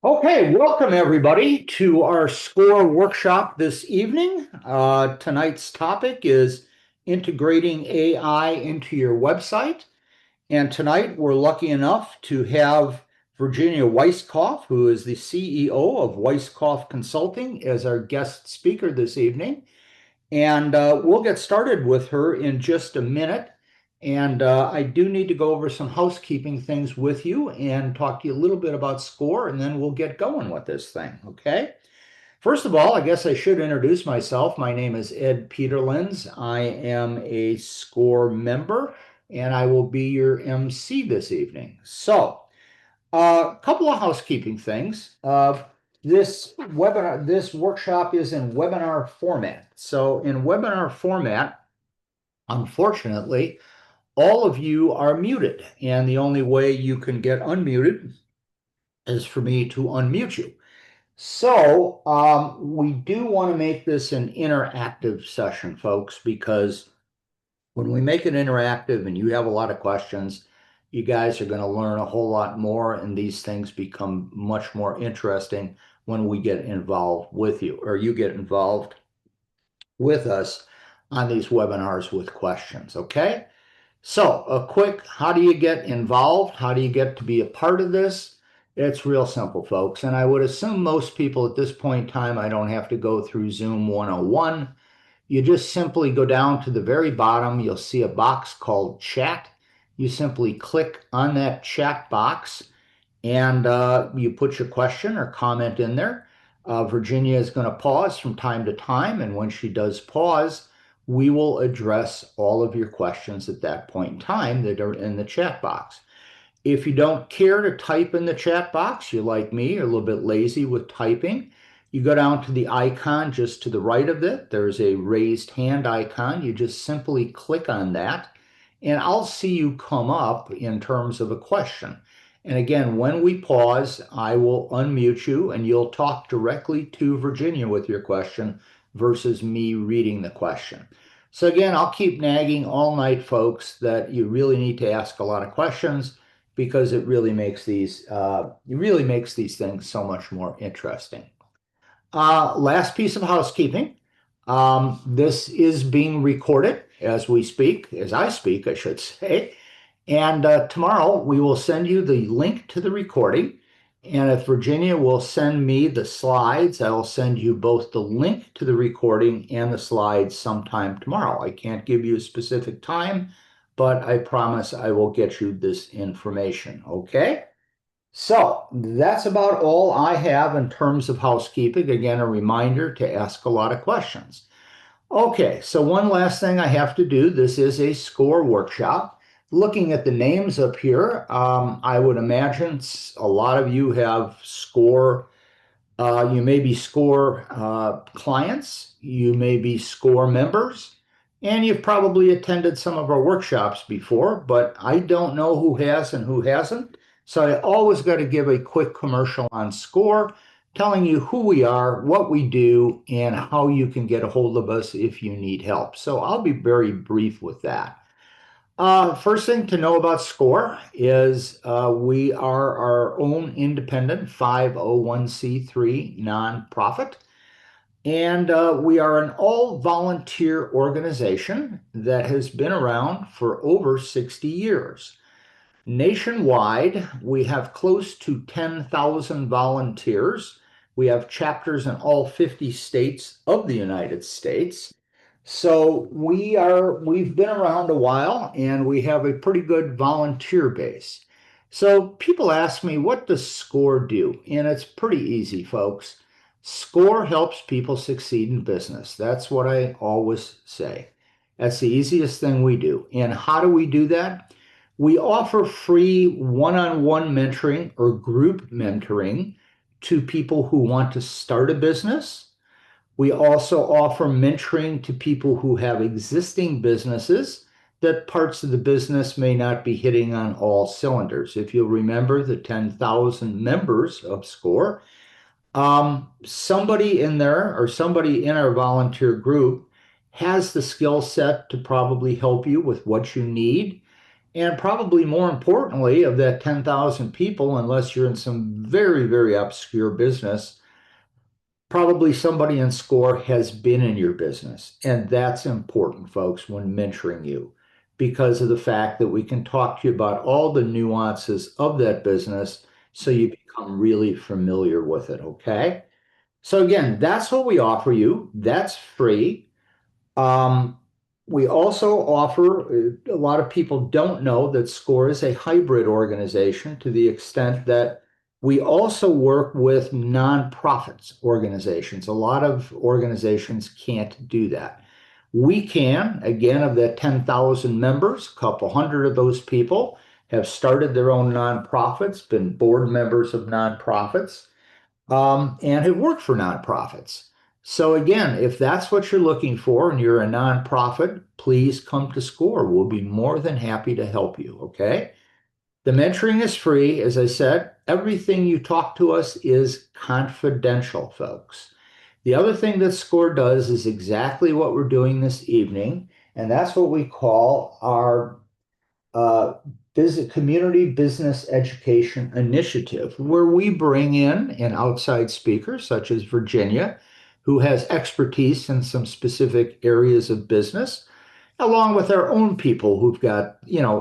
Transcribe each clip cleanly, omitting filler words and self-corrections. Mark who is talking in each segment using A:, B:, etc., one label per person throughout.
A: Okay, welcome everybody to our SCORE workshop this evening. Tonight's topic is integrating AI into your website. And tonight we're lucky enough to have Virginia Weisskopf, who is the CEO of Weisskopf Consulting, as our guest speaker this evening. And we'll get started with her in just a minute. And I do need to go over some housekeeping things with you and talk to you a little bit about SCORE, and then we'll get going with this thing, okay? First of all, I guess I should introduce myself. My name is Ed Peterlins. I am a SCORE member, and I will be your MC this evening. So, a couple of housekeeping things. This workshop is in webinar format. So in webinar format, unfortunately, all of you are muted, and the only way you can get unmuted is for me to unmute you. So we do want to make this an interactive session, folks, because when we make it interactive and you have a lot of questions, you guys are going to learn a whole lot more, and these things become much more interesting when we get involved with you, or you get involved with us on these webinars with questions, okay? So a quick, how do you get involved? How do you get to be a part of this? It's real simple, folks. And I would assume most people at this point in time, I don't have to go through Zoom 101. You just simply go down to the very bottom. You'll see a box called chat. You simply click on that chat box and you put your question or comment in there. Virginia is going to pause from time to time. And when she does pause, we will address all of your questions at that point in time that are in the chat box. If you don't care to type in the chat box, you're like me, you're a little bit lazy with typing, you go down to the icon just to the right of it. There's a raised hand icon. You just simply click on that, and I'll see you come up in terms of a question. And again, when we pause, I will unmute you, and you'll talk directly to Virginia with your question versus me reading the question. So again, I'll keep nagging all night, folks, that you really need to ask a lot of questions because it really makes these things so much more interesting. Last piece of housekeeping. This is being recorded as we speak, as I speak, I should say. And tomorrow we will send you the link to the recording. And if Virginia will send me the slides, I'll send you both the link to the recording and the slides sometime tomorrow. I can't give you a specific time, but I promise I will get you this information, okay? So that's about all I have in terms of housekeeping. Again, a reminder to ask a lot of questions. Okay, so one last thing I have to do. This is a SCORE workshop. Looking at the names up here, I would imagine a lot of you have SCORE. You may be SCORE clients, you may be SCORE members, and you've probably attended some of our workshops before, but I don't know who has and who hasn't. So I always got to give a quick commercial on SCORE, telling you who we are, what we do, and how you can get a hold of us if you need help. So I'll be very brief with that. First thing to know about SCORE is we are our own independent 501c3 nonprofit, and we are an all-volunteer organization that has been around for over 60 years. Nationwide, we have close to 10,000 volunteers. We have chapters in all 50 states of the United States. So we've been around a while and we have a pretty good volunteer base. So people ask me, what does SCORE do? And it's pretty easy, folks. SCORE helps people succeed in business. That's what I always say. That's the easiest thing we do. And how do we do that? We offer free one-on-one mentoring or group mentoring to people who want to start a business. We also offer mentoring to people who have existing businesses that parts of the business may not be hitting on all cylinders. If you'll remember the 10,000 members of SCORE, somebody in there or somebody in our volunteer group has the skill set to probably help you with what you need. And probably more importantly, of that 10,000 people, unless you're in some very, very obscure business, probably somebody in SCORE has been in your business. And that's important, folks, when mentoring you, because of the fact that we can talk to you about all the nuances of that business so you become really familiar with it, okay? So again, that's what we offer you. That's free. Um, we also offer, a lot of people don't know that SCORE is a hybrid organization to the extent that we also work with nonprofits organizations. A lot of organizations can't do that. We can, again, of the 10,000 members, a couple hundred of those people have started their own nonprofits, been board members of nonprofits, and have worked for nonprofits. So again, if that's what you're looking for and you're a nonprofit, please come to SCORE. We'll be more than happy to help you, okay? The mentoring is free. As I said, everything you talk to us is confidential, folks. The other thing that SCORE does is exactly what we're doing this evening, and that's what we call our uh, community business education initiative, where we bring in an outside speaker, such as Virginia, who has expertise in some specific areas of business, along with our own people who've got,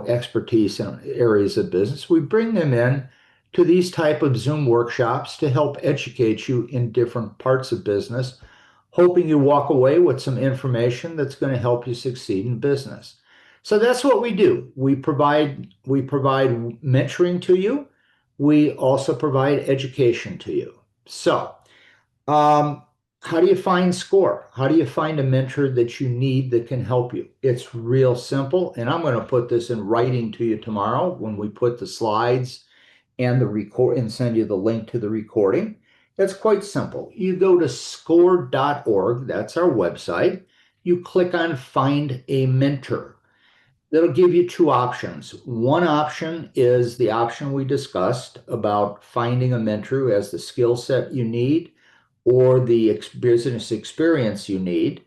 A: expertise in areas of business. We bring them in to these type of Zoom workshops to help educate you in different parts of business, hoping you walk away with some information that's going to help you succeed in business. So that's what we do. We provide mentoring to you. We also provide education to you. So, um, how do you find SCORE? How do you find a mentor that you need that can help you? It's real simple, and I'm going to put this in writing to you tomorrow when we put the slides and the record and send you the link to the recording. It's quite simple. You go to score.org, that's our website. You click on Find a Mentor. That'll give you two options. One option is the option we discussed about finding a mentor who has the skill set you need or the business experience you need.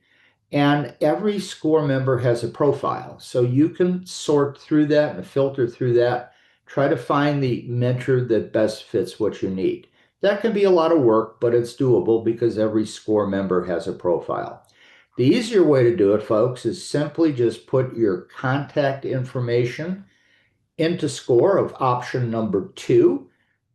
A: And every SCORE member has a profile. So you can sort through that and filter through that, try to find the mentor that best fits what you need. That can be a lot of work, but it's doable because every SCORE member has a profile. The easier way to do it, folks, is simply just put your contact information into SCORE of option number 2.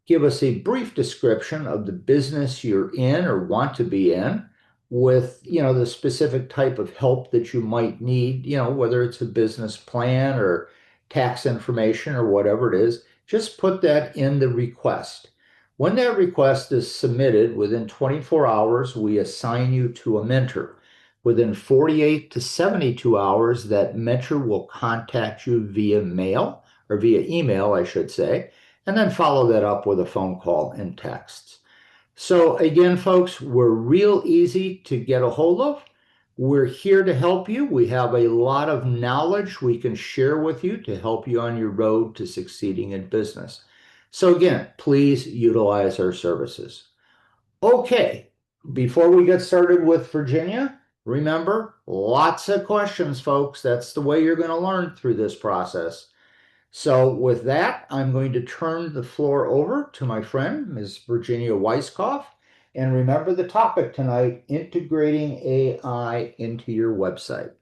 A: Give us a brief description of the business you're in or want to be in with, the specific type of help that you might need, whether it's a business plan or tax information or whatever it is. Just put that in the request. When that request is submitted, within 24 hours, we assign you to a mentor. Within 48 to 72 hours, that mentor will contact you via mail or via email, I should say, and then follow that up with a phone call and texts. So again, folks, we're real easy to get a hold of. We're here to help you. We have a lot of knowledge we can share with you to help you on your road to succeeding in business. So again, please utilize our services. Okay, before we get started with Virginia, remember, lots of questions, folks. That's the way you're going to learn through this process. So with that, I'm going to turn the floor over to my friend, Ms. Virginia Weiskopf. And remember the topic tonight, integrating AI into your website.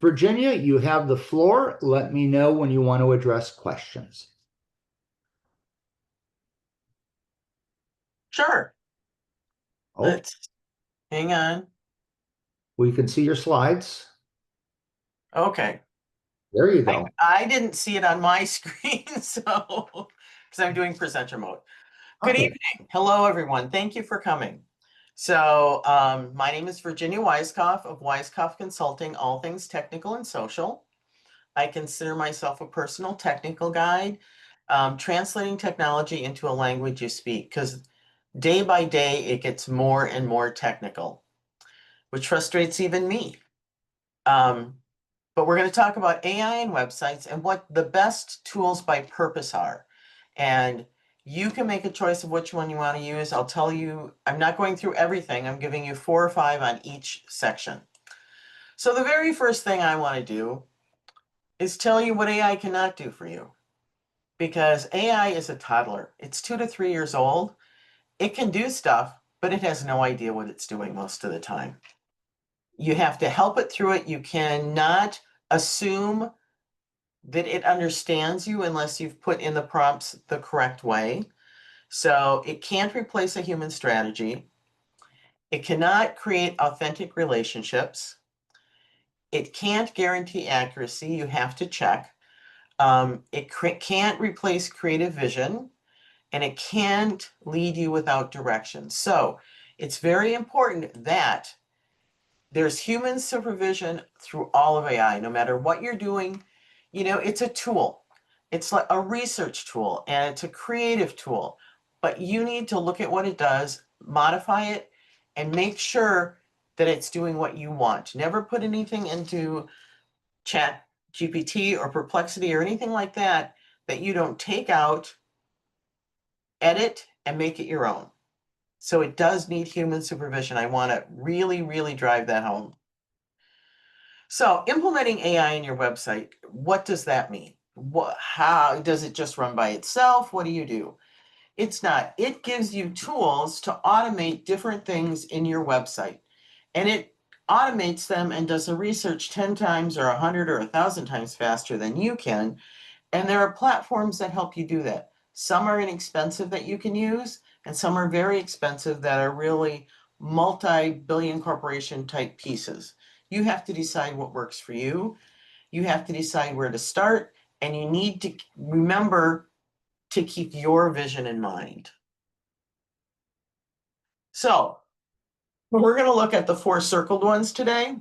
A: Virginia, you have the floor. Let me know when you want to address questions.
B: Sure.
A: Oh,
B: Let's hang on.
A: we can see your slides.
B: Okay.
A: There you go.
B: I didn't see it on my screen, so because I'm doing presenter mode. Good
A: Okay.
B: evening. Hello, everyone. Thank you for coming. So my name is Virginia Weiskopf of Weiskopf Consulting, all things technical and social. I consider myself a personal technical guide, translating technology into a language you speak, because day by day it gets more and more technical, which frustrates even me. But we're going to talk about AI and websites and what the best tools by purpose are. And you can make a choice of which one you want to use. I'll tell you, I'm not going through everything. I'm giving you 4 or 5 on each section. So the very first thing I want to do is tell you what AI cannot do for you. Because AI is a toddler. It's 2 to 3 years old. It can do stuff, but it has no idea what it's doing most of the time. You have to help it through it. You cannot assume that it understands you unless you've put in the prompts the correct way. So it can't replace a human strategy. It cannot create authentic relationships. It can't guarantee accuracy. You have to check. It can't replace creative vision, and it can't lead you without direction. So it's very important that there's human supervision through all of AI, no matter what you're doing. You know, it's a tool. It's like a research tool and it's a creative tool, but you need to look at what it does, modify it, and make sure that it's doing what you want. Never put anything into Chat GPT or Perplexity or anything like that that you don't take out, edit, and make it your own. So it does need human supervision. I want to really, really drive that home. So implementing AI in your website, what does that mean? How does it just run by itself? What do you do? It's not. It gives you tools to automate different things in your website. And it automates them and does the research 10 times or 100 or 1,000 times faster than you can. And there are platforms that help you do that. Some are inexpensive that you can use, and some are very expensive that are really multi-billion corporation type pieces. You have to decide what works for you. You have to decide where to start, and you need to remember to keep your vision in mind. So we're going to look at the 4 circled ones today,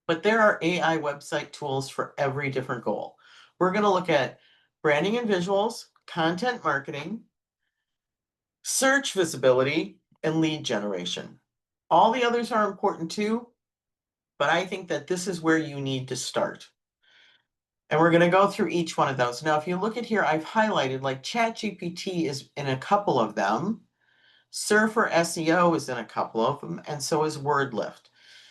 B: but there are AI website tools for every different goal. We're going to look at branding and visuals, content marketing, search visibility, and lead generation. All the others are important too, but I think that this is where you need to start. And we're going to go through each one of those. Now, if you look at here, I've highlighted like ChatGPT is in a couple of them. Surfer SEO is in a couple of them, and so is WordLift.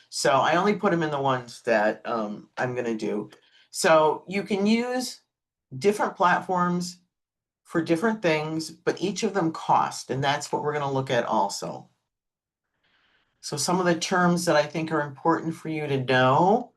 B: So I only put them in the ones that I'm going to do. So you can use different platforms for different things, but each of them cost, and that's what we're going to look at also. So some of the terms that I think are important for you to know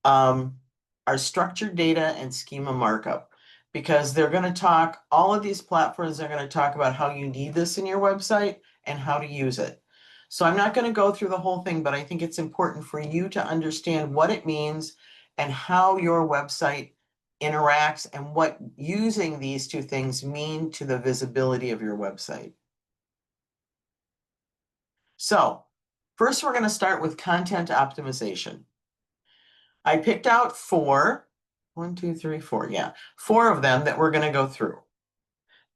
B: are structured data and schema markup, because they're going to talk, all of these platforms are going to talk about how you need this in your website and how to use it. So I'm not going to go through the whole thing, but I think it's important for you to understand what it means and how your website interacts and what using these 2 things mean to the visibility of your website. So first, we're going to start with content optimization. I picked out 4, 1, 2, 3, 4, yeah, 4 of them that we're going to go through.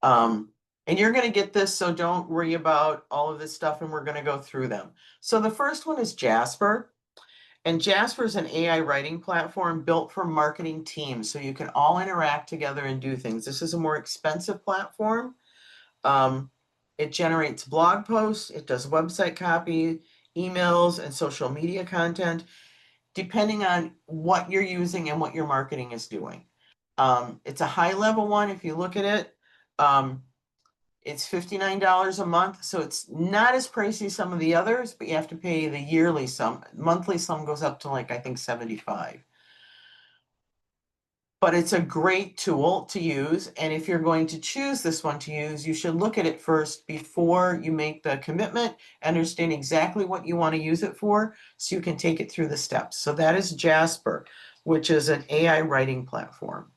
B: And you're going to get this, so don't worry about all of this stuff, and we're going to go through them. So the first one is Jasper. And Jasper is an AI writing platform built for marketing teams, so you can all interact together and do things. This is a more expensive platform. It generates blog posts, it does website copy, emails, and social media content, depending on what you're using and what your marketing is doing. It's a high level one. If you look at it, it's $59 a month. So it's not as pricey as some of the others, but you have to pay the yearly sum. Monthly sum goes up to like, I think 75. But it's a great tool to use. And if you're going to choose this one to use, you should look at it first before you make the commitment, understand exactly what you want to use it for, so you can take it through the steps. So that is Jasper, which is an AI writing platform.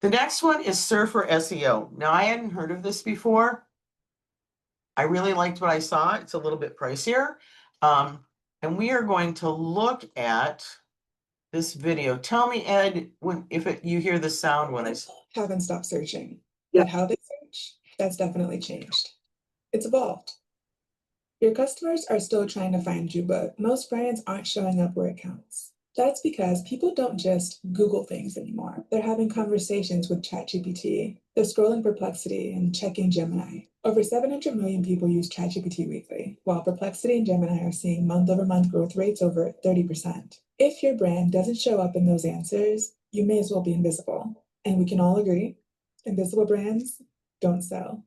B: The next one is Surfer SEO. Now, I hadn't heard of this before. I really liked what I saw. It's a little bit pricier. And we are going to look at this video. Tell me, Ed, you hear the sound when I
C: haven't stopped searching.
A: Yeah.
C: But how they search, that's definitely changed. It's evolved. Your customers are still trying to find you, but most brands aren't showing up where it counts. That's because people don't just Google things anymore. They're having conversations with ChatGPT. They're scrolling Perplexity and checking Gemini. Over 700 million people use ChatGPT weekly, while Perplexity and Gemini are seeing month-over-month growth rates over 30%. If your brand doesn't show up in those answers, you may as well be invisible. And we can all agree, invisible brands don't sell.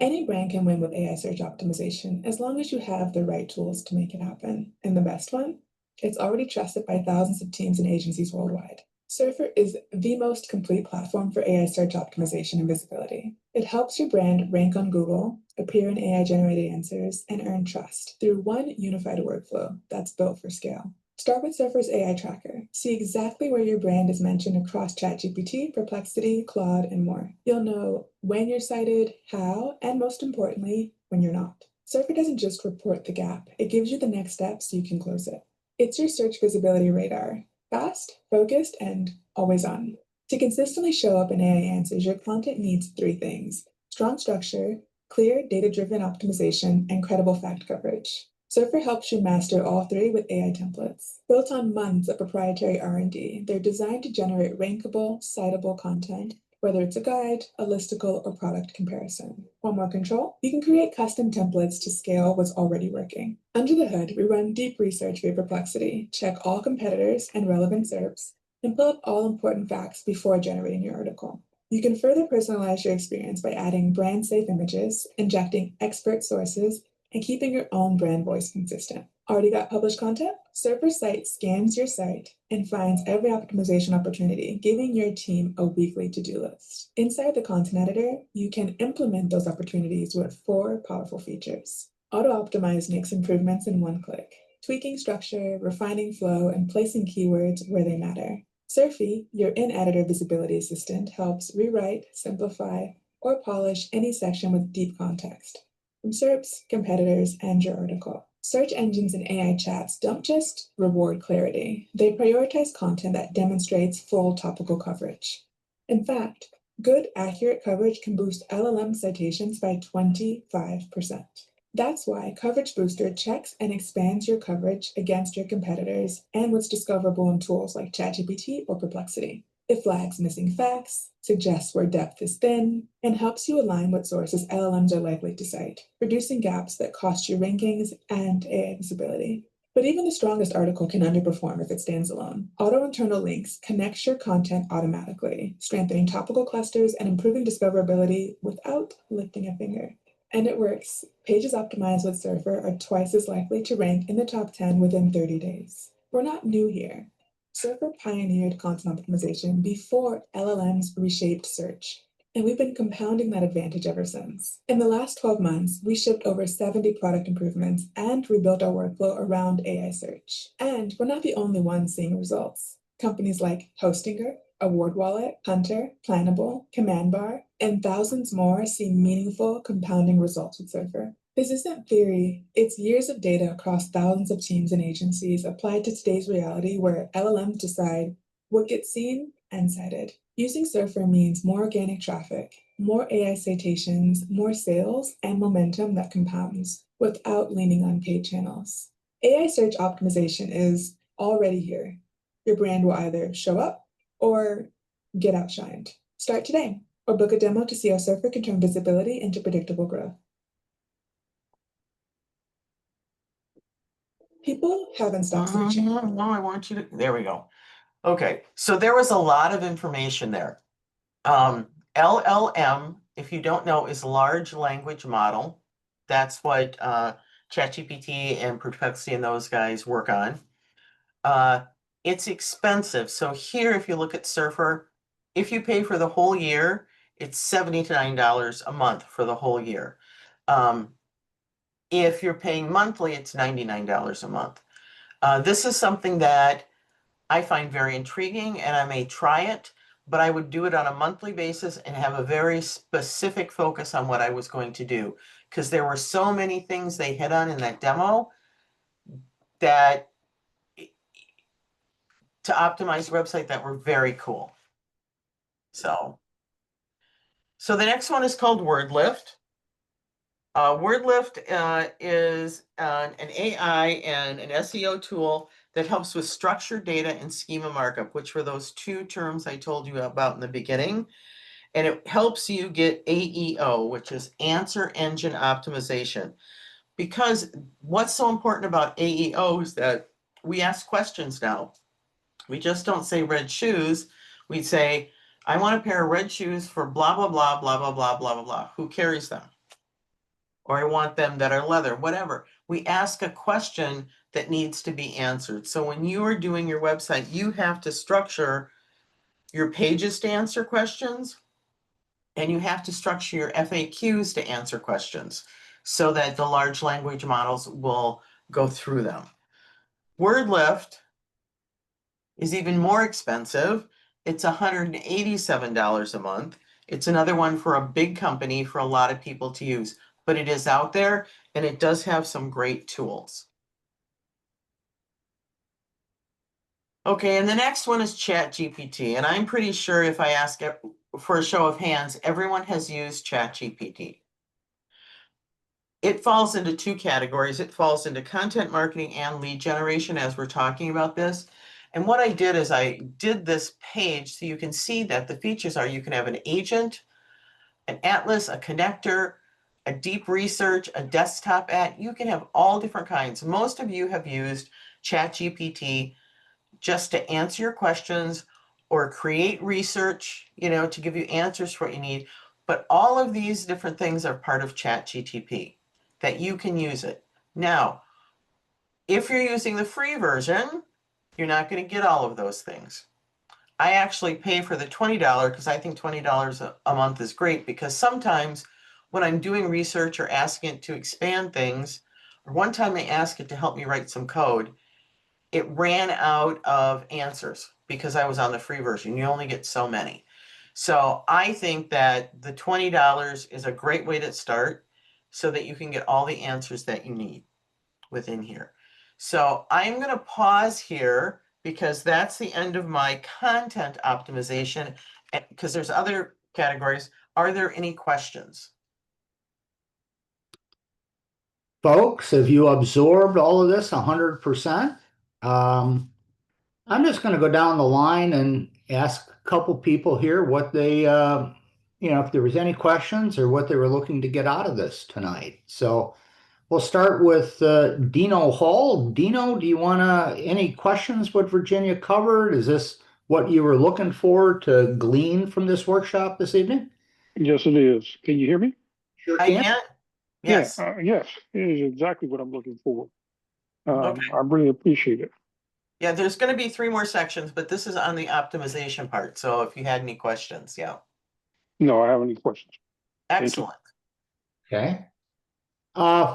C: Any brand can win with AI search optimization as long as you have the right tools to make it happen. And the best one? It's already trusted by thousands of teams and agencies worldwide. Surfer is the most complete platform for AI search optimization and visibility. It helps your brand rank on Google, appear in AI-generated answers, and earn trust through one unified workflow that's built for scale. Start with Surfer's AI Tracker. See exactly where your brand is mentioned across ChatGPT, Perplexity, Claude, and more. You'll know when you're cited, how, and most importantly, when you're not. Surfer doesn't just report the gap, it gives you the next steps so you can close it. It's your search visibility radar. Fast, focused, and always on. To consistently show up in AI answers, your content needs 3 things: strong structure, clear, data-driven optimization, and credible fact coverage. Surfer helps you master all 3 with AI templates. Built on months of proprietary R&D, they're designed to generate rankable, citable content, whether it's a guide, a listicle, or product comparison. Want more control? You can create custom templates to scale what's already working. Under the hood, we run deep research via Perplexity, check all competitors and relevant SERPs, and pull up all important facts before generating your article. You can further personalize your experience by adding brand-safe images, injecting expert sources, and keeping your own brand voice consistent. Already got published content? Surfer's site scans your site and finds every optimization opportunity, giving your team a weekly to-do list. Inside the content editor, you can implement those opportunities with 4 powerful features. Auto-optimize makes improvements in 1 click, tweaking structure, refining flow, and placing keywords where they matter. Surfy, your in-editor visibility assistant, helps rewrite, simplify, or polish any section with deep context, from SERPs, competitors, and your article. Search engines and AI chats don't just reward clarity, they prioritize content that demonstrates full topical coverage. In fact, good, accurate coverage can boost LLM citations by 25%. That's why Coverage Booster checks and expands your coverage against your competitors and what's discoverable in tools like ChatGPT or Perplexity. It flags missing facts, suggests where depth is thin, and helps you align what sources LLMs are likely to cite, reducing gaps that cost you rankings and AI visibility. But even the strongest article can underperform if it stands alone. Auto-internal links connects your content automatically, strengthening topical clusters and improving discoverability without lifting a finger. And it works. Pages optimized with Surfer are twice as likely to rank in the top 10 within 30 days. We're not new here. Surfer pioneered content optimization before LLMs reshaped search, and we've been compounding that advantage ever since. In the last 12 months, we shipped over 70 product improvements and rebuilt our workflow around AI search. And we're not the only ones seeing results. Companies like Hostinger, Award Wallet, Hunter, Planable, Command Bar, and thousands more see meaningful compounding results with Surfer. This isn't theory, it's years of data across thousands of teams and agencies applied to today's reality where LLMs decide what gets seen and cited. Using Surfer means more organic traffic, more AI citations, more sales, and momentum that compounds without leaning on paid channels. AI search optimization is already here. Your brand will either show up or get outshined. Start today or book a demo to see how Surfer can turn visibility into predictable growth. People haven't stopped searching.
B: No, I want you to, there we go. Okay, so there was a lot of information there. LLM, if you don't know, is large language model. That's what ChatGPT and Perplexity and those guys work on. It's expensive. So here, if you look at Surfer, if you pay for the whole year, it's $79 a month for the whole year. If you're paying monthly, it's $99 a month. This is something that I find very intriguing and I may try it, but I would do it on a monthly basis and have a very specific focus on what I was going to do. Because there were so many things they hit on in that demo that to optimize the website that were very cool. So the next one is called WordLift. WordLift is an AI and an SEO tool that helps with structured data and schema markup, which were those 2 terms I told you about in the beginning. And it helps you get AEO, which is Answer Engine Optimization. Because what's so important about AEO is that we ask questions now. We just don't say red shoes. We'd say, I want a pair of red shoes for blah, blah, blah, blah, blah, blah, blah, blah, blah. Who carries them? Or I want them that are leather, whatever. We ask a question that needs to be answered. So when you are doing your website, you have to structure your pages to answer questions, and you have to structure your FAQs to answer questions so that the large language models will go through them. WordLift is even more expensive. It's $187 a month. It's another one for a big company for a lot of people to use, but it is out there and it does have some great tools. Okay, and the next one is ChatGPT, and I'm pretty sure if I ask for a show of hands, everyone has used ChatGPT. It falls into two categories. It falls into content marketing and lead generation as we're talking about this. And what I did is I did this page so you can see that the features are you can have an agent, an atlas, a connector, a deep research, a desktop ad. You can have all different kinds. Most of you have used ChatGPT just to answer your questions or create research, to give you answers for what you need. But all of these different things are part of ChatGPT that you can use it. Now, if you're using the free version, you're not going to get all of those things. I actually pay for the $20 because I think $20 a month is great, because sometimes when I'm doing research or asking it to expand things, or one time I asked it to help me write some code, it ran out of answers because I was on the free version. You only get so many. So I think that the $20 is a great way to start so that you can get all the answers that you need within here. So I'm going to pause here because that's the end of my content optimization, because there's other categories. Are there any questions?
A: Folks, have you absorbed all of this 100%? I'm just going to go down the line and ask a couple people here what they, if there was any questions or what they were looking to get out of this tonight. So we'll start with Dino Hall. Dino, do you want any questions what Virginia covered? Is this what you were looking for to glean from this workshop this evening?
D: Yes, it is. Can you hear me?
A: Sure
B: I
A: can.
B: can. Yes.
D: Yeah, yes, it is exactly what I'm looking for.
B: Okay.
D: I really appreciate it.
B: Yeah, there's going to be 3 more sections, but this is on the optimization part. So if you had any questions, yeah.
D: No, I have any questions. you.
B: Excellent.
A: Okay.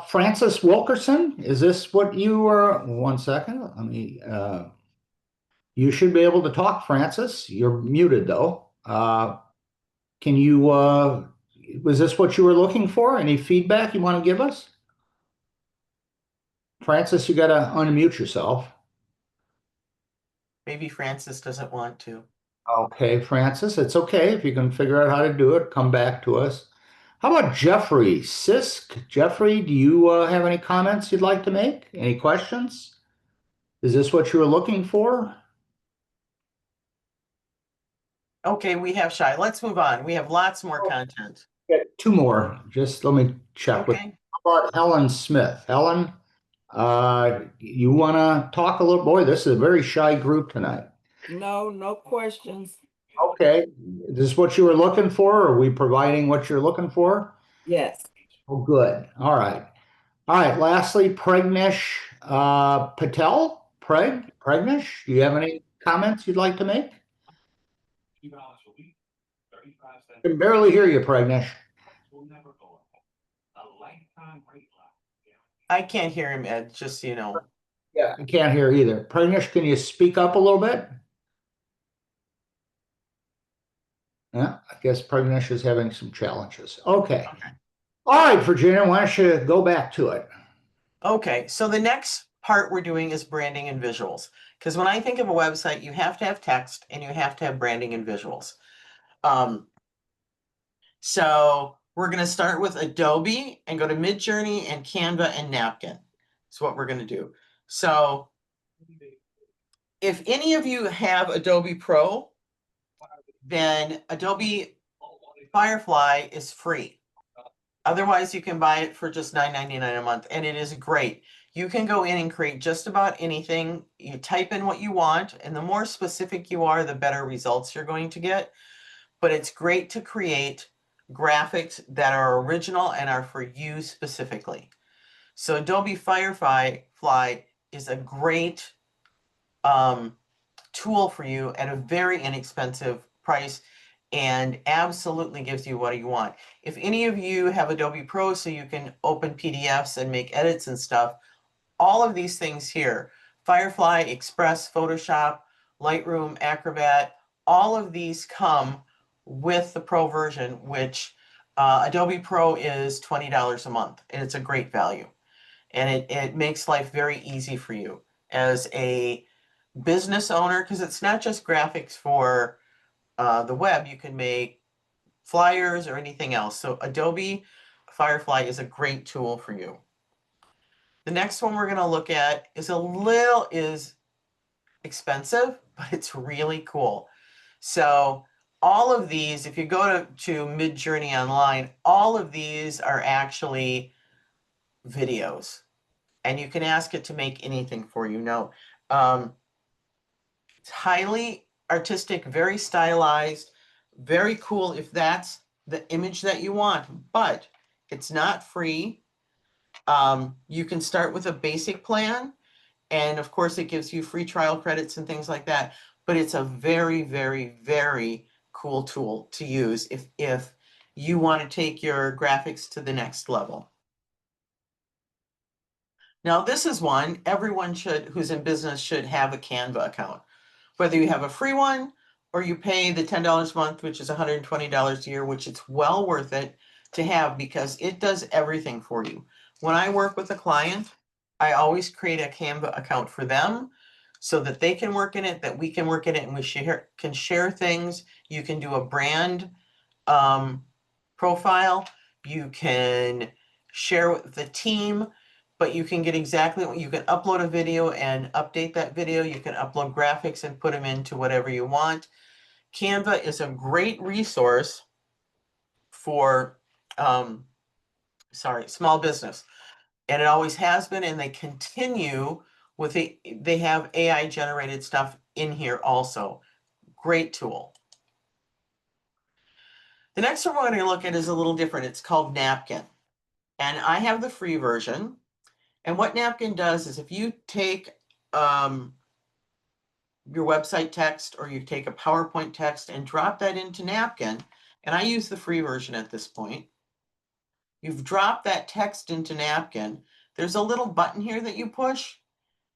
A: Francis Wilkerson, is this what you were? One second. Let me, you should be able to talk, Francis. You're muted though. Can you, was this what you were looking for? Any feedback you want to give us? Francis, you got to unmute yourself.
B: Maybe Francis doesn't want to.
A: Okay, Francis, it's okay. If you can figure out how to do it, come back to us. How about Jeffrey Sisk? Jeffrey, do you have any comments you'd like to make? Any questions? Is this what you were looking for?
B: Okay, we have shy. Let's move on. We have lots more content.
A: Got 2 more. Just let me check with.
B: Okay.
A: How about Helen Smith? Helen, you want to talk a little? Boy, this is a very shy group tonight.
E: No questions.
A: Okay, is this what you were looking for? Are we providing what you're looking for?
E: Yes.
A: Oh, good. All right. All right. Lastly, Pregnesh Patel. Pregnesh, do you have any comments you'd like to make? I can barely hear you, Pregnesh.
B: I can't hear him, Ed, just so you know.
A: Yeah, I can't hear either. Pregnesh, can you speak up a little bit? Yeah, I guess Pregnesh is having some challenges. Okay. All right, Virginia, why don't you go back to it?
B: Okay, so the next part we're doing is branding and visuals. Because when I think of a website, you have to have text and you have to have branding and visuals. So we're going to start with Adobe and go to Midjourney and Canva and Napkin. That's what we're going to do. So if any of you have Adobe Pro, then Adobe Firefly is free. Otherwise, you can buy it for just $9.99 a month, and it is great. You can go in and create just about anything. You type in what you want, and the more specific you are, the better results you're going to get. But it's great to create graphics that are original and are for you specifically. So Adobe Firefly is a great tool for you at a very inexpensive price and absolutely gives you what you want. If any of you have Adobe Pro so you can open PDFs and make edits and stuff, all of these things here, Firefly, Express, Photoshop, Lightroom, Acrobat, all of these come with the Pro version, which Adobe Pro is $20 a month, and it's a great value. And it makes life very easy for you as a business owner, because it's not just graphics for the web. You can make flyers or anything else. So Adobe Firefly is a great tool for you. The next one we're going to look at is expensive, but it's really cool. So all of these, if you go to Midjourney online, all of these are actually videos, and you can ask it to make anything for you. No, it's highly artistic, very stylized, very cool if that's the image that you want, but it's not free. You can start with a basic plan, and of course it gives you free trial credits and things like that, but it's a very, very, very cool tool to use if you want to take your graphics to the next level. Now, this is one everyone who's in business should have a Canva account. Whether you have a free one or you pay the $10 a month, which is $120 a year, which it's well worth it to have because it does everything for you. When I work with a client, I always create a Canva account for them so that they can work in it, that we can work in it, and we can share things. You can do a brand profile. You can share with the team, but you can get exactly what you can upload a video and update that video. You can upload graphics and put them into whatever you want. Canva is a great resource for small business, and it always has been, and they continue with it. They have AI generated stuff in here also. Great tool. The next one we're going to look at is a little different. It's called Napkin, and I have the free version. And what Napkin does is if you take your website text or you take a PowerPoint text and drop that into Napkin, and I use the free version at this point, you've dropped that text into Napkin. There's a little button here that you push,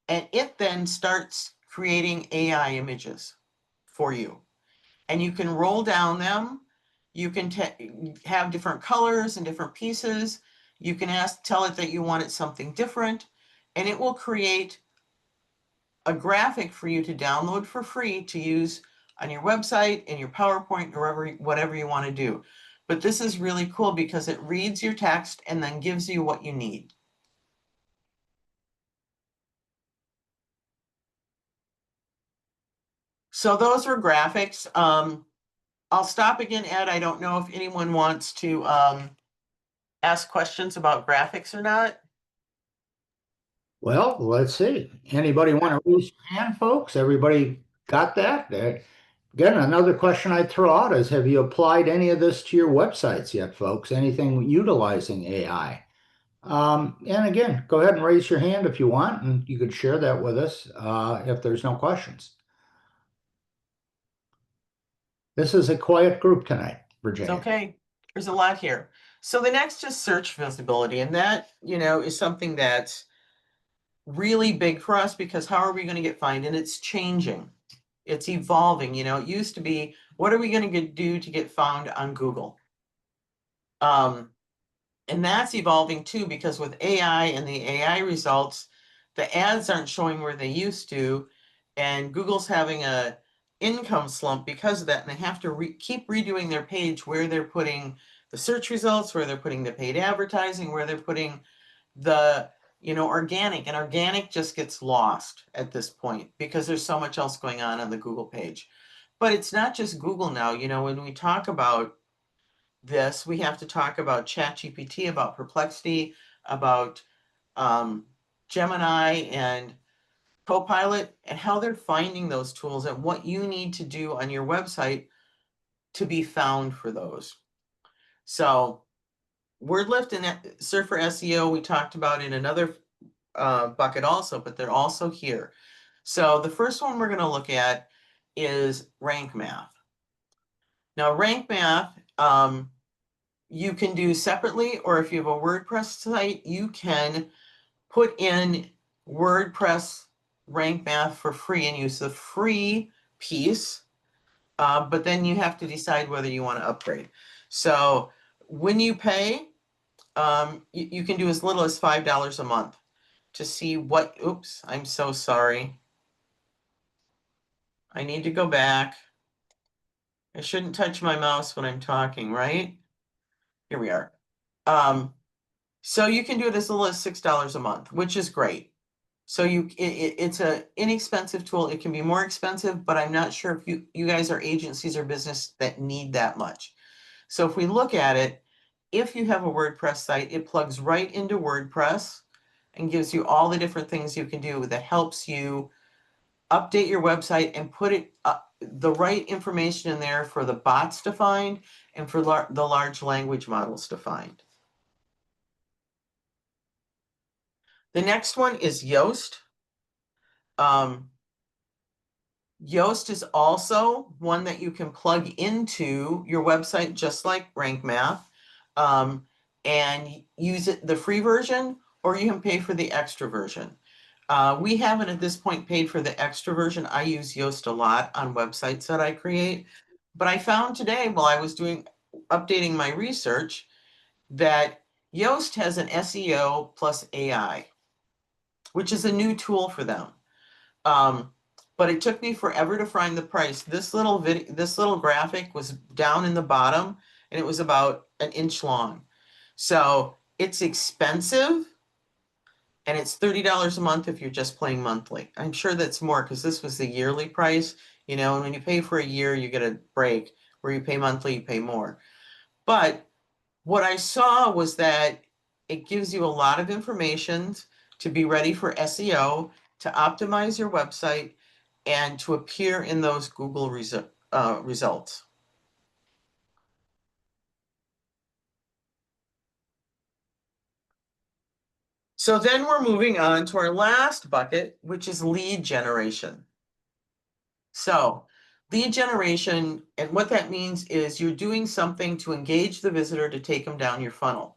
B: and it then starts creating AI images for you. And you can roll down them. You can have different colors and different pieces. You can tell it that you want it something different, and it will create a graphic for you to download for free to use on your website, in your PowerPoint, or whatever you want to do. But this is really cool because it reads your text and then gives you what you need. So those were graphics. I'll stop again, Ed. I don't know if anyone wants to ask questions about graphics or not.
A: Well, let's see. Anybody want to raise your hand, folks? Everybody got that? Again, another question I'd throw out is, have you applied any of this to your websites yet, folks? Anything utilizing AI? And again, go ahead and raise your hand if you want, and you could share that with us if there's no questions. This is a quiet group tonight, Virginia.
B: It's okay. There's a lot here. So the next is search visibility, and that, is something that's really big for us because how are we going to get found? And it's changing. It's evolving. It used to be, what are we going to do to get found on Google? And that's evolving too, because with AI and the AI results, the ads aren't showing where they used to, and Google's having a income slump because of that, and they have to keep redoing their page where they're putting the search results, where they're putting the paid advertising, where they're putting the organic, and organic just gets lost at this point because there's so much else going on the Google page. But it's not just Google now. When we talk about this, we have to talk about ChatGPT, about Perplexity, about Gemini and Copilot and how they're finding those tools and what you need to do on your website to be found for those. So WordLift and Surfer SEO, we talked about in another bucket also, but they're also here. So the first one we're going to look at is Rank Math. Now, Rank Math, you can do separately, or if you have a WordPress site, you can put in WordPress Rank Math for free and use the free piece, but then you have to decide whether you want to upgrade. So when you pay, you can do as little as $5 a month to see what, oops, I'm so sorry. I need to go back. I shouldn't touch my mouse when I'm talking, right? Here we are. So you can do it as little as $6 a month, which is great. So it's an inexpensive tool. It can be more expensive, but I'm not sure if you guys are agencies or business that need that much. So if we look at it, if you have a WordPress site, it plugs right into WordPress and gives you all the different things you can do that helps you update your website and put it the right information in there for the bots to find and for the large language models to find. The next one is Yoast. Yoast is also one that you can plug into your website, just like Rank Math, and use it the free version, or you can pay for the extra version. We haven't at this point paid for the extra version. I use Yoast a lot on websites that I create, but I found today while I was updating my research that Yoast has an SEO plus AI, which is a new tool for them. But it took me forever to find the price. This little graphic was down in the bottom and it was about an inch long. So it's expensive and it's $30 a month if you're just paying monthly. I'm sure that's more because this was the yearly price, you know, and when you pay for a year, you get a break. Where you pay monthly, you pay more. But what I saw was that it gives you a lot of information to be ready for SEO, to optimize your website, and to appear in those Google results. So then we're moving on to our last bucket, which is lead generation. So lead generation, and what that means is you're doing something to engage the visitor to take them down your funnel.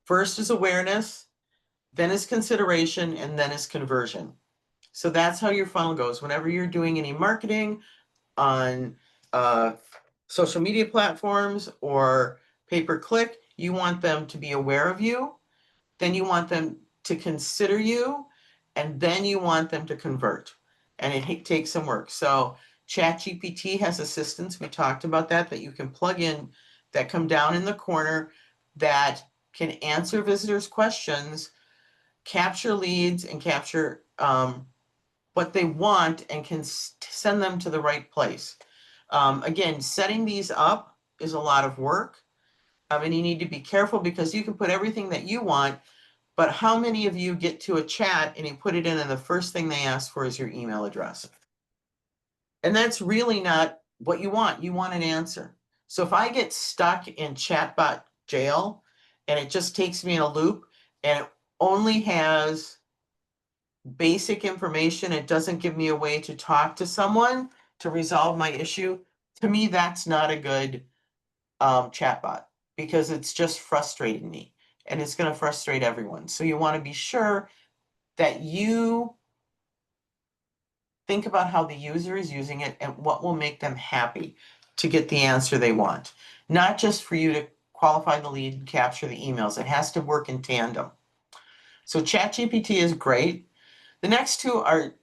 B: First is awareness, then is consideration, and then is conversion. So that's how your funnel goes. Whenever you're doing any marketing on social media platforms or pay-per-click, you want them to be aware of you, then you want them to consider you, and then you want them to convert. And it takes some work. So ChatGPT has assistants, we talked about that you can plug in that come down in the corner that can answer visitors' questions, capture leads, and capture what they want and can send them to the right place. Again, setting these up is a lot of work. And you need to be careful because you can put everything that you want, but how many of you get to a chat and you put it in and the first thing they ask for is your email address? And that's really not what you want. You want an answer. So if I get stuck in chatbot jail and it just takes me in a loop and it only has basic information, it doesn't give me a way to talk to someone to resolve my issue, to me, that's not a good chatbot because it's just frustrating me and it's going to frustrate everyone. So you want to be sure that you think about how the user is using it and what will make them happy to get the answer they want. Not just for you to qualify the lead and capture the emails. It has to work in tandem. So ChatGPT is great. The next two are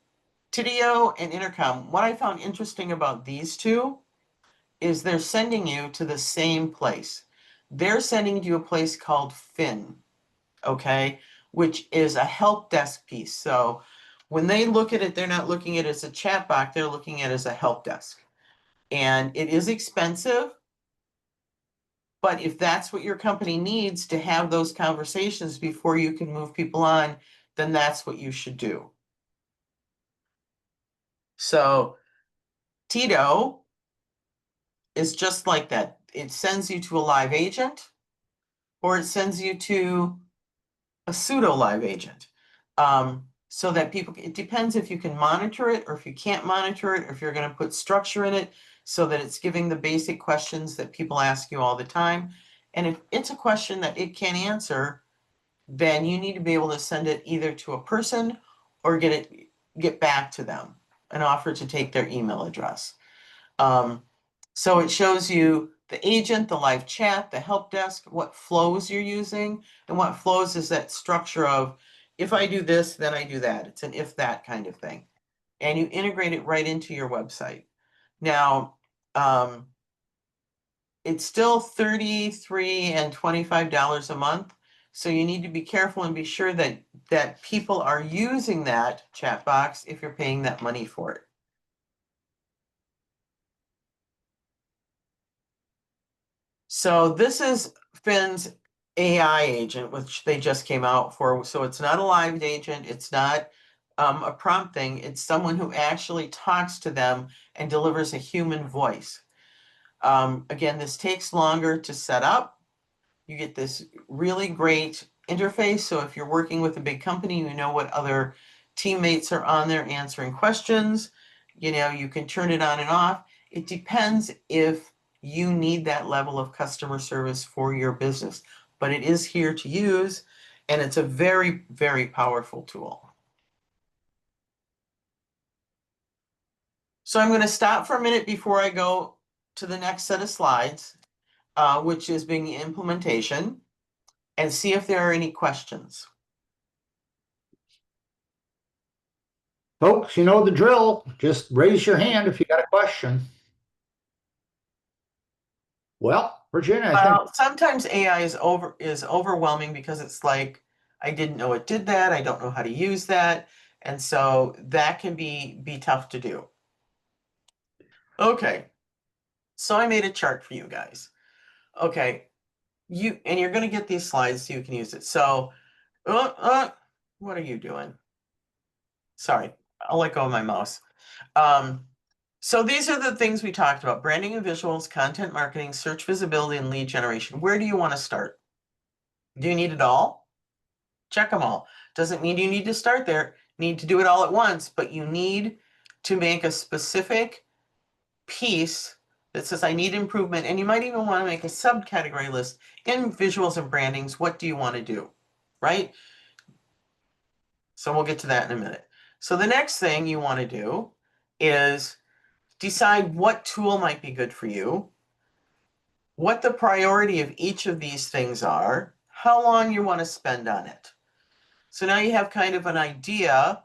B: Tidio and Intercom. What I found interesting about these two is they're sending you to the same place. They're sending you to a place called Fin, okay, which is a help desk piece. So when they look at it, they're not looking at it as a chat box, they're looking at it as a help desk. And it is expensive, but if that's what your company needs to have those conversations before you can move people on then that's what you should do. So Tito is just like that. It sends you to a live agent, or it sends you to a pseudo live agent. So that people, it depends if you can monitor it or if you can't monitor it, or if you're going to put structure in it so that it's giving the basic questions that people ask you all the time. And if it's a question that it can't answer, then you need to be able to send it either to a person or get back to them and offer to take their email address. So it shows you the agent, the live chat, the help desk, what flows you're using. And what flows is that structure of, if I do this, then I do that. It's an if that kind of thing. And you integrate it right into your website. Now, it's still $33 and $25 a month. So you need to be careful and be sure that people are using that chat box if you're paying that money for it. So this is Finn's AI agent, which they just came out for. So it's not a live agent. It's not a prompt thing. It's someone who actually talks to them and delivers a human voice. Again, this takes longer to set up. You get this really great interface. So if you're working with a big company, you know what other teammates are on there answering questions. You know, you can turn it on and off. It depends if you need that level of customer service for your business, but it is here to use, and it's a very, very powerful tool. So I'm going to stop for a minute before I go to the next set of slides, which is being implementation, and see if there are any questions.
A: Folks, you know the drill. Just raise your hand if you got a question. Well, Virginia, I think
B: Sometimes AI is overwhelming because it's like, I didn't know it did that. I don't know how to use that. And so that can be tough to do. Okay. So I made a chart for you guys. Okay. You're going to get these slides so you can use it. So, what are you doing? Sorry, I'll let go of my mouse. So these are the things we talked about: branding and visuals, content marketing, search visibility, and lead generation. Where do you want to start? Do you need it all? Check them all. Doesn't mean you need to start there, need to do it all at once, but you need to make a specific piece that says, I need improvement. And you might even want to make a subcategory list in visuals and brandings. What do you want to do? Right? So we'll get to that in a minute. So the next thing you want to do is decide what tool might be good for you, what the priority of each of these things are, how long you want to spend on it. So now you have kind of an idea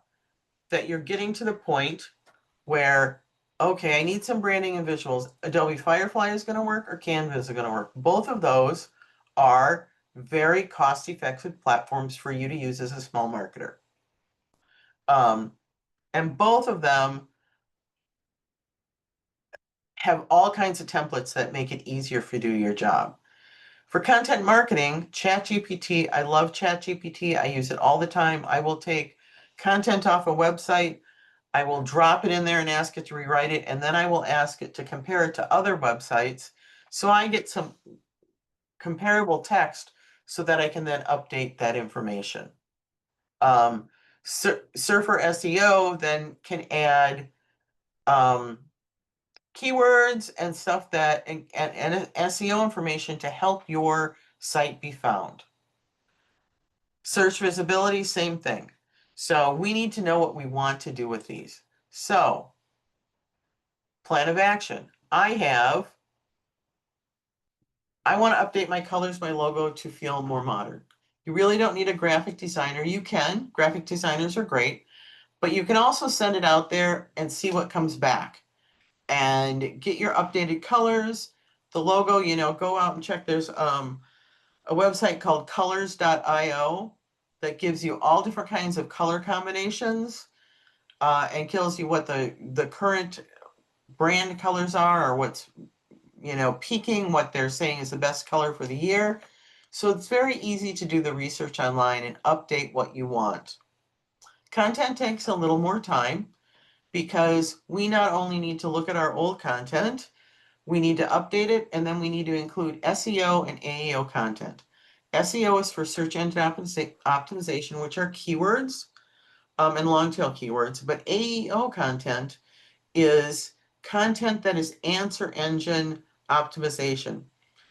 B: that you're getting to the point where, okay, I need some branding and visuals. Adobe Firefly is going to work, or Canva is going to work. Both of those are very cost-effective platforms for you to use as a small marketer. And both of them have all kinds of templates that make it easier for you to do your job. For content marketing, ChatGPT, I love ChatGPT. I use it all the time. I will take content off a website, I will drop it in there and ask it to rewrite it, and then I will ask it to compare it to other websites. So I get some comparable text so that I can then update that information. Surfer SEO then can add keywords and stuff that and SEO information to help your site be found. Search visibility, same thing. So we need to know what we want to do with these. So, plan of action. I want to update my colors, my logo to feel more modern. You really don't need a graphic designer. You can. Graphic designers are great. But you can also send it out there and see what comes back. And get your updated colors. The logo, you know, go out and check. There's a website called colors.io that gives you all different kinds of color combinations and tells you what the current brand colors are, or what's, you know, peaking, what they're saying is the best color for the year. So it's very easy to do the research online and update what you want. Content takes a little more time because we not only need to look at our old content, we need to update it, and then we need to include SEO and AEO content. SEO is for search engine optimization, which are keywords and long tail keywords, but AEO content is content that is answer engine optimization.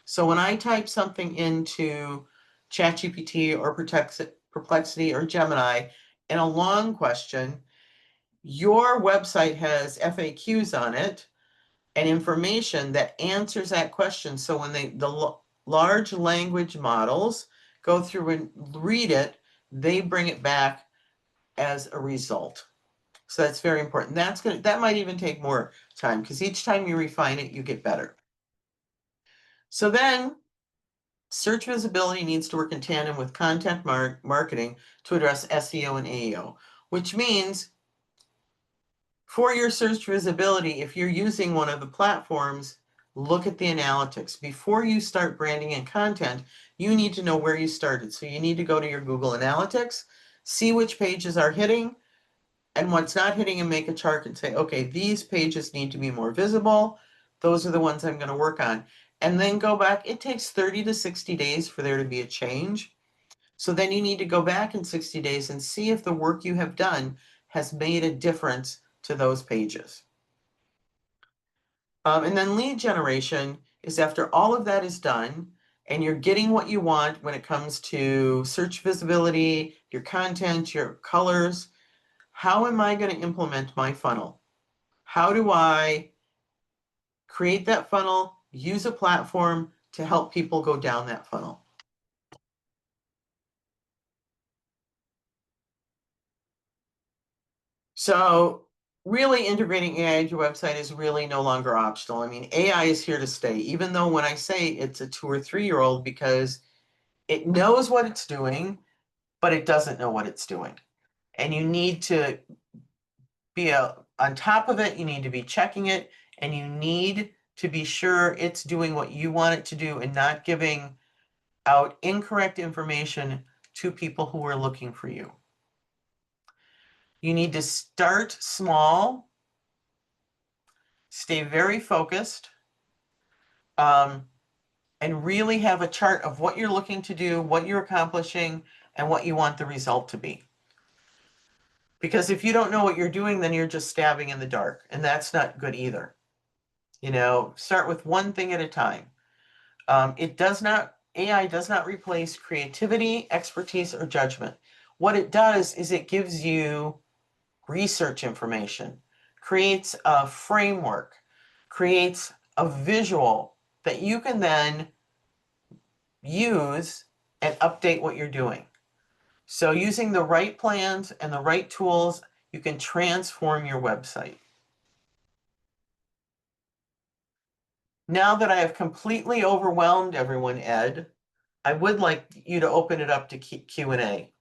B: So when I type something into ChatGPT or Perplexity or Gemini in a long question, your website has FAQs on it and information that answers that question. So when the large language models go through and read it, they bring it back as a result. So that's very important. That might even take more time because each time you refine it, you get better. So then search visibility needs to work in tandem with content marketing to address SEO and AEO, which means for your search visibility, if you're using one of the platforms, look at the analytics. Before you start branding and content, you need to know where you started. So you need to go to your Google Analytics, see which pages are hitting and what's not hitting, and make a chart and say, okay, these pages need to be more visible. Those are the ones I'm going to work on. And then go back. It takes 30 to 60 days for there to be a change. So then you need to go back in 60 days and see if the work you have done has made a difference to those pages. And then lead generation is after all of that is done and you're getting what you want when it comes to search visibility, your content, your colors. How am I going to implement my funnel? How do I create that funnel, use a platform to help people go down that funnel? So really integrating AI into your website is really no longer optional. I mean, AI is here to stay, even though when I say it's a 2 or 3-year-old, because it knows what it's doing, but it doesn't know what it's doing. And you need to be on top of it. You need to be checking it, and you need to be sure it's doing what you want it to do and not giving out incorrect information to people who are looking for you. You need to start small, stay very focused, and really have a chart of what you're looking to do, what you're accomplishing, and what you want the result to be. Because if you don't know what you're doing, then you're just stabbing in the dark, and that's not good either. You know, start with one thing at a time. AI does not replace creativity, expertise, or judgment. What it does is it gives you research information, creates a framework, creates a visual that you can then use and update what you're doing. So using the right plans and the right tools, you can transform your website. Now that I have completely overwhelmed everyone, Ed, I would like you to open it up to Q&A.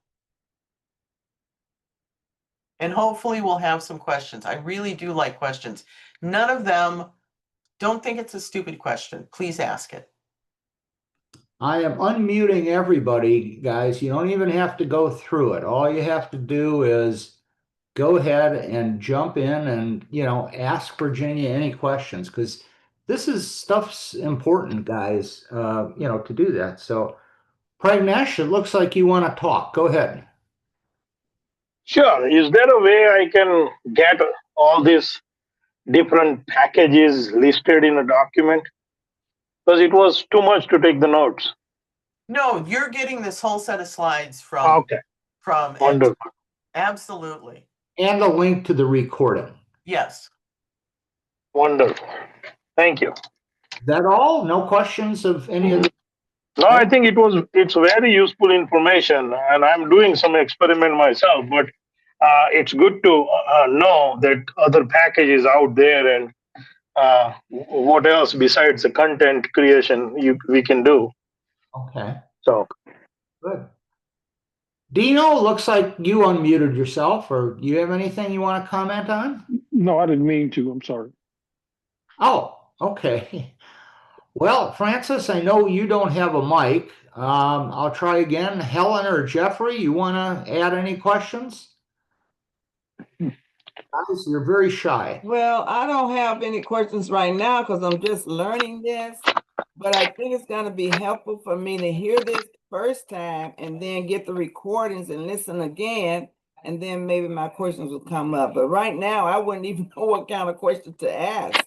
B: And hopefully we'll have some questions. I really do like questions. None of them, don't think it's a stupid question. Please ask it.
A: I am unmuting everybody, guys. You don't even have to go through it. All you have to do is go ahead and jump in and, ask Virginia any questions, because this is stuff's important, guys, to do that. So, Pragnesh, it looks like you want to talk. Go ahead.
D: Sure. Is there a way I can get all these different packages listed in a document? Because it was too much to take the notes.
B: No, you're getting this whole set of slides from
D: Okay.
B: Ed.
D: Wonderful.
B: Absolutely.
A: And a link to the recording.
B: Yes.
D: Wonderful. Thank you.
A: Is that all? No questions of any of the...
D: No, I think it's very useful information, and I'm doing some experiment myself, but it's good to know that other packages out there and what else besides the content creation we can do.
A: Okay,
D: So
A: good. Dino, looks like you unmuted yourself, or do you have anything you want to comment on?
D: no, I didn't mean to. I'm sorry.
A: Oh, okay. Well, Francis, I know you don't have a mic. I'll try again. Helen or Jeffrey, you want to add any questions? Guys, you're very shy.
E: Well, I don't have any questions right now because I'm just learning this. But I think it's gonna be helpful for me to hear this first time and then get the recordings and listen again. And then maybe my questions will come up. But right now, I wouldn't even know what kind of question to ask.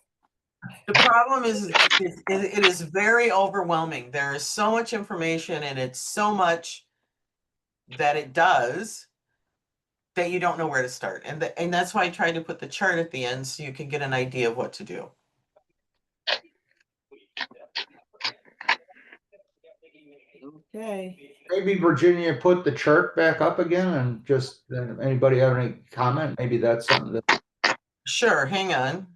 B: The problem is it is very overwhelming. There is so much information and it's so much that it does that you don't know where to start. And that's why I tried to put the chart at the end so you can get an idea of what to do.
E: Okay.
A: Maybe Virginia put the chart back up again and just, anybody have any comment? Maybe that's something that,
B: Sure, hang on.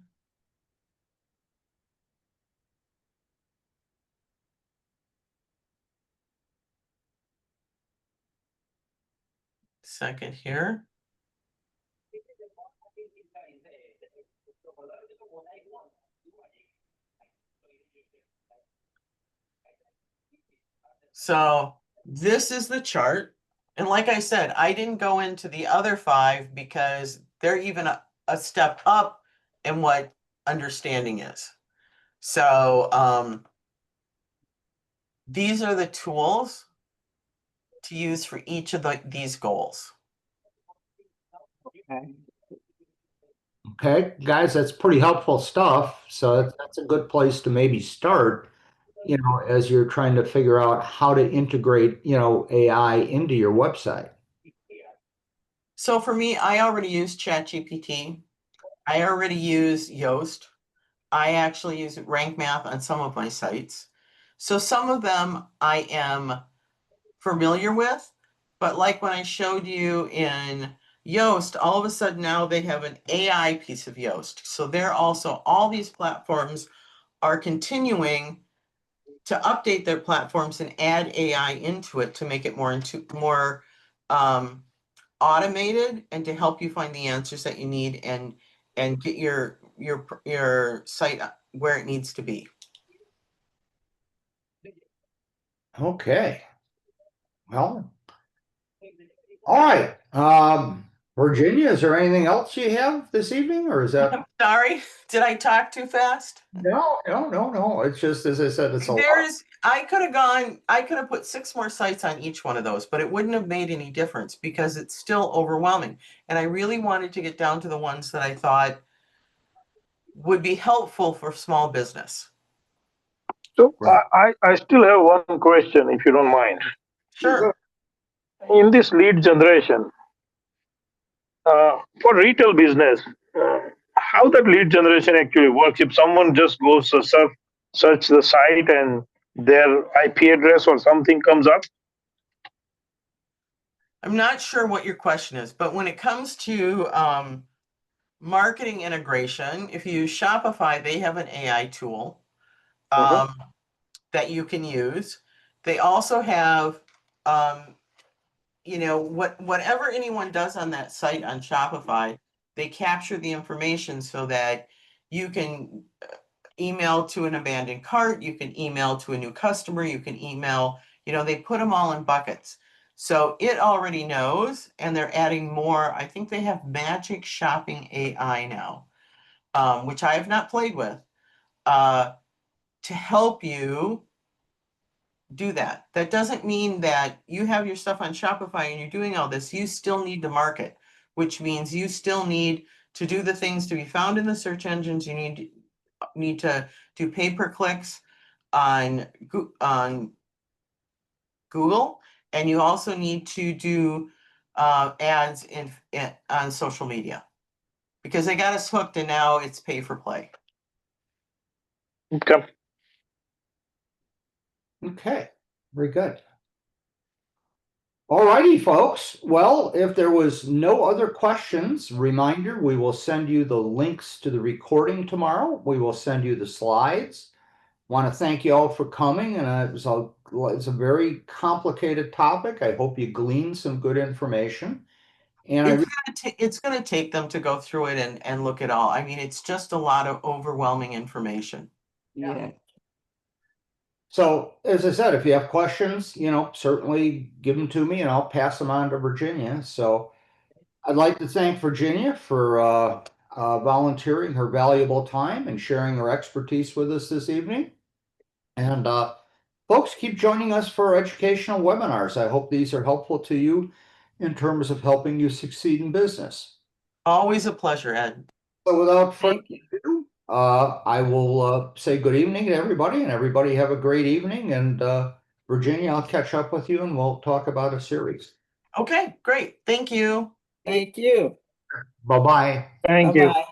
B: Second here. So this is the chart. And like I said, I didn't go into the other 5 because they're even a step up in what understanding is. So these are the tools to use for each of these goals.
E: Okay.
A: okay, guys, that's pretty helpful stuff. So that's a good place to maybe start, as you're trying to figure out how to integrate, AI into your website.
B: So for me, I already use ChatGPT. I already use Yoast. I actually use Rank Math on some of my sites. So some of them I am familiar with, but like when I showed you in Yoast, all of a sudden now they have an AI piece of Yoast. So they're also, all these platforms are continuing to update their platforms and add AI into it to make it more automated and to help you find the answers that you need and get your site where it needs to be.
A: Okay. Well, all right. Virginia, is there anything else you have this evening, or is that?
B: I'm sorry, did I talk too fast?
A: No. It's just, as I said, it's a lot.
B: I could have put 6 more sites on each one of those, but it wouldn't have made any difference because it's still overwhelming. And I really wanted to get down to the ones that I thought would be helpful for small business.
D: So
A: Right.
D: I still have one question, if you don't mind.
B: Sure.
D: In this lead generation, for retail business, how that lead generation actually works? If someone just goes to search the site and their IP address or something comes up.
B: I'm not sure what your question is, but when it comes to marketing integration, if you use Shopify, they have an AI tool that you can use. They also have, whatever anyone does on that site on Shopify, they capture the information so that you can email to an abandoned cart, you can email to a new customer, you can email, they put them all in buckets. So it already knows, and they're adding more. I think they have Magic Shopping AI now, which I have not played with, to help you do that. That doesn't mean that you have your stuff on Shopify and you're doing all this. You still need to market, which means you still need to do the things to be found in the search engines. You need to do pay-per-clicks on Google, and you also need to do ads on social media because they got us hooked and now it's pay for play.
D: Okay.
A: Okay, very good. All righty, folks. Well, if there was no other questions, reminder, we will send you the links to the recording tomorrow. We will send you the slides. Want to thank you all for coming, and it's a very complicated topic. I hope you gleaned some good information. And
B: It's going to take them to go through it and look at all. I mean, it's just a lot of overwhelming information.
E: Yeah.
A: So, as I said, if you have questions, certainly give them to me and I'll pass them on to Virginia. So, I'd like to thank Virginia for volunteering her valuable time and sharing her expertise with us this evening. And folks, keep joining us for educational webinars. I hope these are helpful to you in terms of helping you succeed in business.
B: Always a pleasure, Ed.
A: So without further
E: Thank you.
A: ado, I will say good evening to everybody, and everybody have a great evening. And Virginia, I'll catch up with you and we'll talk about a series.
B: Okay, great. Thank you.
E: Thank you.
A: Bye-bye.
D: Thank you.
E: Bye-bye.